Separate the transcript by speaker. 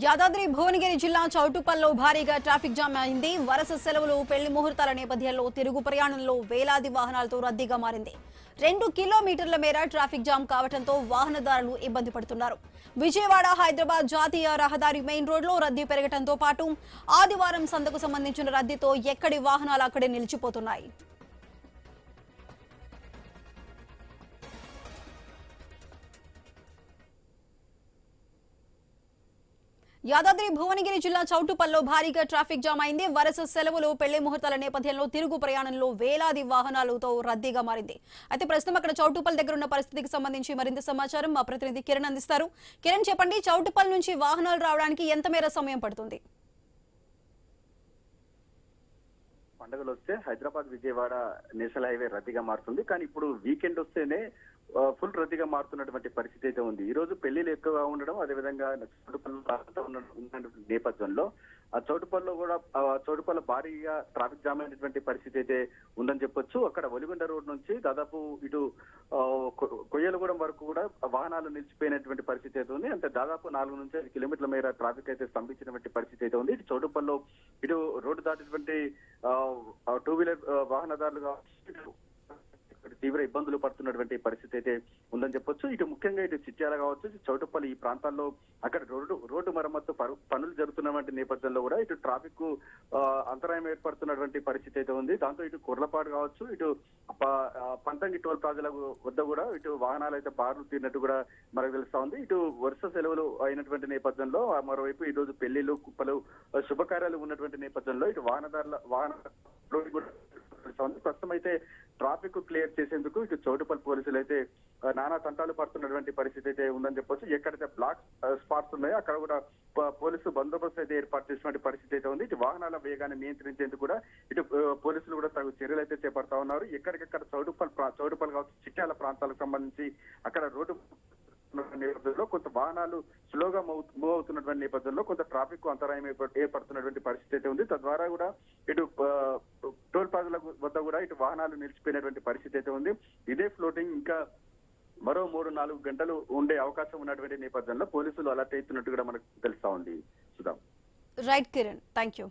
Speaker 1: యాదాద్రి భువనగిరి జిల్లా చౌటుప్పల్లో భారీగా traffic jam అయింది. వరుస సెలవులు, పెళ్లి ముహూర్తాల నేపథ్యంలో తిరుగు ప్రయాణంలో వేలాది వాహనాలతో రద్దీగా మారింది. 2 కిలోమీటర్ల మేర ట్రాఫిక్ జామ్ కావడంతో వాహనదారులు ఇబ్బంది పడుతున్నారు. విజయవాడ హైదరాబాద్ జాతీయ రహదారి మెయిన్ రోడ్లో రద్దీ పెరగడంతో పాటు ఆదివారం సంతకు సంబంధించిన రద్దీతో ఎక్కడి వాహనాలు అక్కడే నిలిచిపోతున్నాయి. యాదాద్రి భువనగిరి జిల్లా చౌటుప్పల్లో భారీగా ట్రాఫిక్ జామ్ అయింది. వరుస సెలవులు, పెళ్లి ముహూర్తాల నేపథ్యంలో తిరుగు ప్రయాణంలో వేలాది వాహనాలతో రద్దీగా మారింది. అయితే ప్రస్తుతం అక్కడ చౌటుప్పల్ దగ్గర ఉన్న పరిస్థితికి సంబంధించి మరింత సమాచారం మా ప్రతినిధి కిరణ్ అందిస్తారు. కిరణ్, చెప్పండి, చౌటుప్పల్ నుంచి వాహనాలు రావడానికి ఎంత మేర సమయం పడుతుంది?
Speaker 2: పండుగలు వస్తే హైదరాబాద్ విజయవాడ నేషనల్ హైవే రద్దీగా మారుతుంది. కానీ ఇప్పుడు వీకెండ్ వస్తేనే ఫుల్ రద్దీగా మారుతున్నటువంటి పరిస్థితి అయితే ఉంది. ఈ రోజు పెళ్లిలు ఎక్కువగా ఉండడం, అదేవిధంగా చౌటుప్పల్ ఉన్న నేపథ్యంలో ఆ చౌటుప్పల్లో భారీగా ట్రాఫిక్ జామ్ అయినటువంటి పరిస్థితి అయితే ఉందని చెప్పొచ్చు. అక్కడ ఒలిగొండ రోడ్ నుంచి దాదాపు ఇటు కొయ్యలగూడెం వరకు కూడా వాహనాలు నిలిచిపోయినటువంటి పరిస్థితి అయితే ఉంది. అంటే దాదాపు 4 నుంచి 5 కిలోమీటర్ల మేర ట్రాఫిక్ అయితే స్తంభించినటువంటి పరిస్థితి అయితే ఉంది. ఇటు చౌటుప్పల్లో ఇటు రోడ్డు దాటినటువంటి 2 వీలర్ వాహనదారులు కావచ్చు, తీవ్ర ఇబ్బందులు పడుతున్నటువంటి పరిస్థితి అయితే ఉందని చెప్పొచ్చు. ఇటు ముఖ్యంగా ఇటు చిట్యాల కావచ్చు, చౌటుప్పల్లి ఈ ప్రాంతాల్లో అక్కడ రోడ్డు మరమ్మత్తు పనులు జరుగుతున్నటువంటి నేపథ్యంలో కూడా ఇటు ట్రాఫిక్ అంతరాయం ఏర్పడుతున్నటువంటి పరిస్థితి అయితే ఉంది. దాంతో ఇటు కుర్లపాడు కావచ్చు, ఇటు పంతంగి టోల్ ప్లాజాల వద్ద కూడా ఇటు వాహనాలు అయితే బారులు తీరినట్టు కూడా మనకు తెలుస్తా ఉంది. ఇటు వరుస సెలవులు అయినటువంటి నేపథ్యంలో మరోవైపు ఈ రోజు పెళ్లిళ్లు, కుప్పలు, శుభకార్యాలు ఉన్నటువంటి నేపథ్యంలో ఇటు వాహన ప్రస్తుతం అయితే ట్రాఫిక్ క్లియర్ చేసేందుకు ఇటు చౌటుప్పల్ పోలీసులు అయితే నానా తంటాలు పడుతున్నటువంటి పరిస్థితి అయితే ఉందని చెప్పొచ్చు. ఎక్కడైతే బ్లాక్ స్పాట్స్ ఉన్నాయో అక్కడ కూడా పోలీసు బందోబస్తు అయితే ఏర్పాటు చేసినటువంటి పరిస్థితి అయితే ఉంది. ఇటు వాహనాల వేగాన్ని నియంత్రించేందుకు కూడా ఇటు పోలీసులు కూడా తగు చర్యలు అయితే చేపడతా ఉన్నారు. ఎక్కడికక్కడ చౌటుప్పల్ కావచ్చు, చిట్యాల ప్రాంతాలకు సంబంధించి అక్కడ రోడ్డు నేపథ్యంలో కొంత వాహనాలు స్లోగా మూవ్ అవుతున్నటువంటి నేపథ్యంలో కొంత ట్రాఫిక్ అంతరాయం ఏర్పడుతున్నటువంటి పరిస్థితి అయితే ఉంది. తద్వారా కూడా ఇటు టోల్ ప్లాజాల వద్ద కూడా ఇటు వాహనాలు నిలిచిపోయినటువంటి పరిస్థితి అయితే ఉంది. ఇదే ఫ్లోటింగ్ ఇంకా మరో 3-4 గంటలు ఉండే అవకాశం ఉన్నటువంటి నేపథ్యంలో పోలీసులు అలర్ట్ అవుతున్నట్టు కూడా మనకు తెలుస్తా ఉంది. Sudha.
Speaker 1: Right Kiran, thank you.